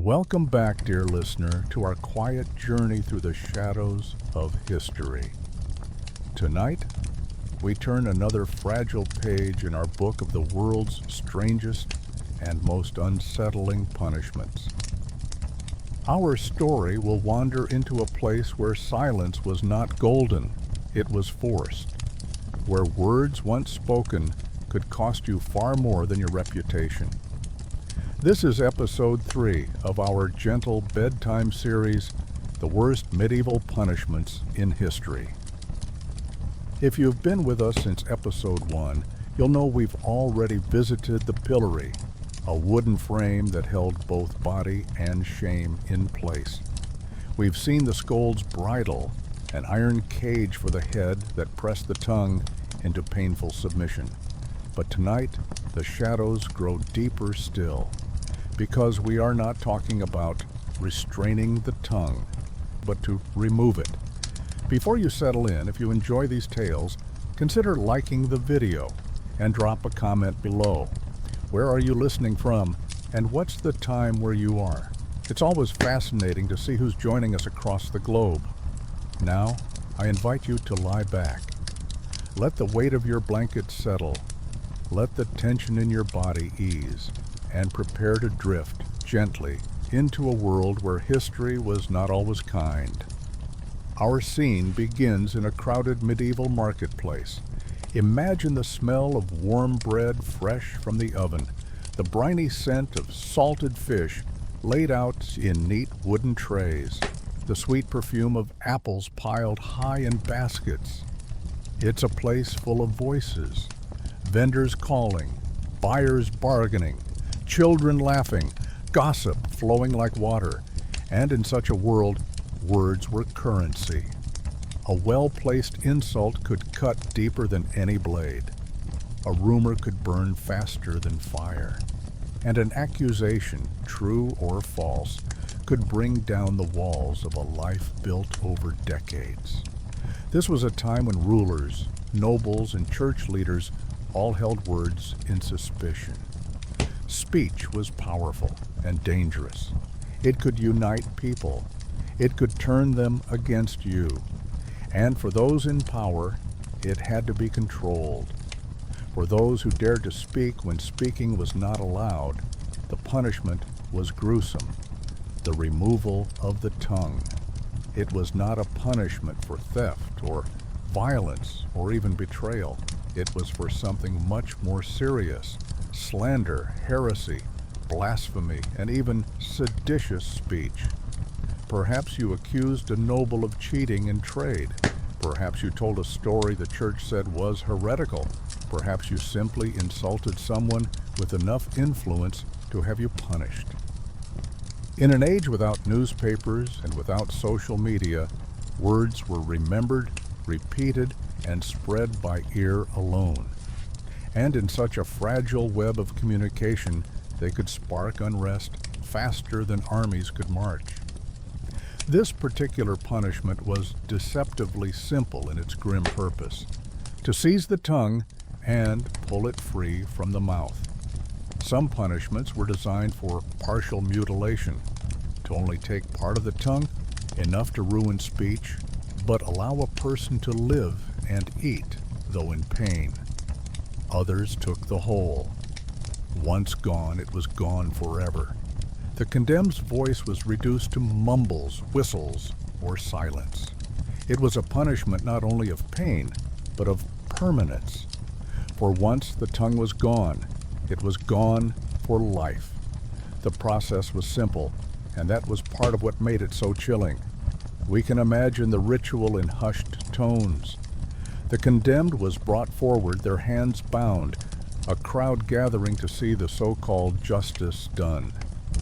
Welcome back, dear listener, to our quiet journey through the shadows of history. Tonight, we turn another fragile page in our book of the world's strangest and most unsettling punishments. Our story will wander into a place where silence was not golden, it was forced, where words once spoken could cost you far more than your reputation. This is episode 3 of our gentle bedtime series, The Worst Medieval Punishments in History. If you've been with us since episode 1, you'll know we've already visited the pillory, a wooden frame that held both body and shame in place. We've seen the scold's bridle, an iron cage for the head that pressed the tongue into painful submission. But tonight, the shadows grow deeper still, because we are not talking about restraining the tongue, but to remove it. Before you settle in, if you enjoy these tales, consider liking the video and drop a comment below. Where are you listening from, and what's the time where you are? It's always fascinating to see who's joining us across the globe. Now, I invite you to lie back. Let the weight of your blanket settle. Let the tension in your body ease, and prepare to drift gently into a world where history was not always kind. Our scene begins in a crowded medieval marketplace. Imagine the smell of warm bread fresh from the oven, the briny scent of salted fish laid out in neat wooden trays, the sweet perfume of apples piled high in baskets. It's a place full of voices, vendors calling, buyers bargaining, children laughing, gossip flowing like water, and in such a world, words were currency. A well-placed insult could cut deeper than any blade. A rumor could burn faster than fire. And an accusation, true or false, could bring down the walls of a life built over decades. This was a time when rulers, nobles, and church leaders all held words in suspicion. Speech was powerful and dangerous. It could unite people. It could turn them against you. And for those in power, it had to be controlled. For those who dared to speak when speaking was not allowed, the punishment was gruesome: the removal of the tongue. It was not a punishment for theft or violence or even betrayal. It was for something much more serious: slander, heresy, blasphemy, and even seditious speech. Perhaps you accused a noble of cheating in trade. Perhaps you told a story the church said was heretical. Perhaps you simply insulted someone with enough influence to have you punished. In an age without newspapers and without social media, words were remembered, repeated, and spread by ear alone. And in such a fragile web of communication, they could spark unrest faster than armies could march. This particular punishment was deceptively simple in its grim purpose: to seize the tongue and pull it free from the mouth. Some punishments were designed for partial mutilation, to only take part of the tongue, enough to ruin speech, but allow a person to live and eat, though in pain. Others took the whole. Once gone, it was gone forever. The condemned's voice was reduced to mumbles, whistles, or silence. It was a punishment not only of pain, but of permanence. For once the tongue was gone, it was gone for life. The process was simple, and that was part of what made it so chilling. We can imagine the ritual in hushed tones. The condemned was brought forward, their hands bound, a crowd gathering to see the so-called justice done.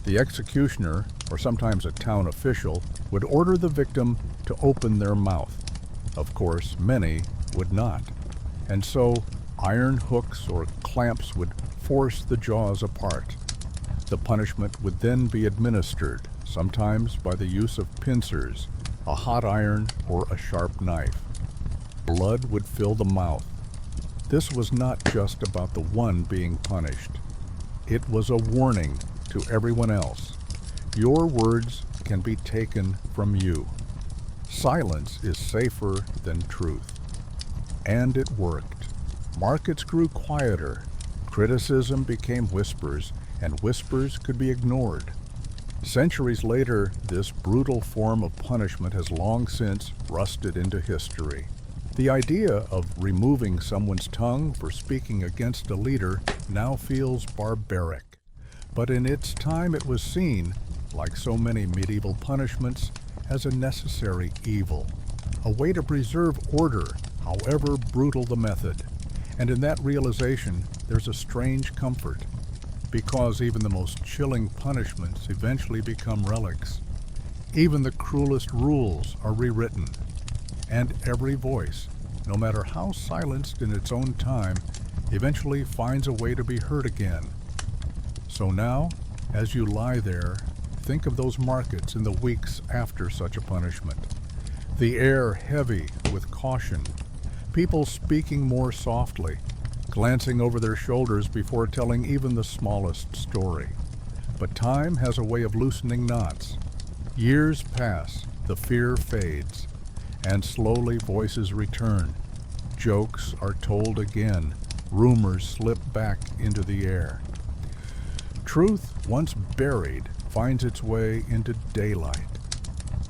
The executioner, or sometimes a town official, would order the victim to open their mouth. Of course, many would not. And so, iron hooks or clamps would force the jaws apart. The punishment would then be administered, sometimes by the use of pincers, a hot iron, or a sharp knife. Blood would fill the mouth. This was not just about the one being punished. It was a warning to everyone else. Your words can be taken from you. Silence is safer than truth. And it worked. Markets grew quieter. Criticism became whispers, and whispers could be ignored. Centuries later, this brutal form of punishment has long since rusted into history. The idea of removing someone's tongue for speaking against a leader now feels barbaric. But in its time it was seen, like so many medieval punishments, as a necessary evil, a way to preserve order, however brutal the method. And in that realization, there's a strange comfort, because even the most chilling punishments eventually become relics. Even the cruelest rules are rewritten, and every voice, no matter how silenced in its own time, eventually finds a way to be heard again. So now, as you lie there, think of those markets in the weeks after such a punishment. The air heavy with caution, people speaking more softly, glancing over their shoulders before telling even the smallest story. But time has a way of loosening knots. Years pass, the fear fades, and slowly voices return. Jokes are told again, rumors slip back into the air. Truth, once buried, finds its way into daylight.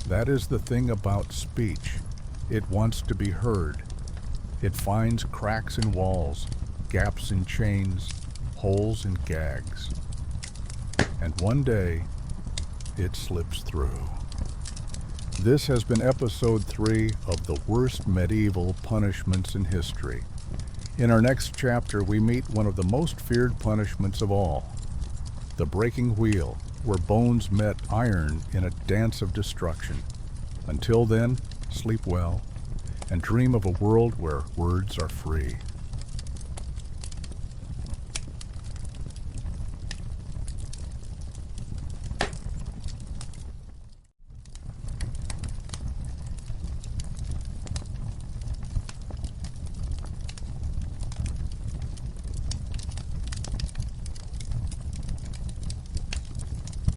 That is the thing about speech. It wants to be heard. It finds cracks in walls, gaps in chains, holes in gags. And one day, it slips through. This has been episode 3 of the worst medieval punishments in history. In our next chapter, we meet one of the most feared punishments of all, the breaking wheel, where bones met iron in a dance of destruction. Until then, sleep well, and dream of a world where words are free.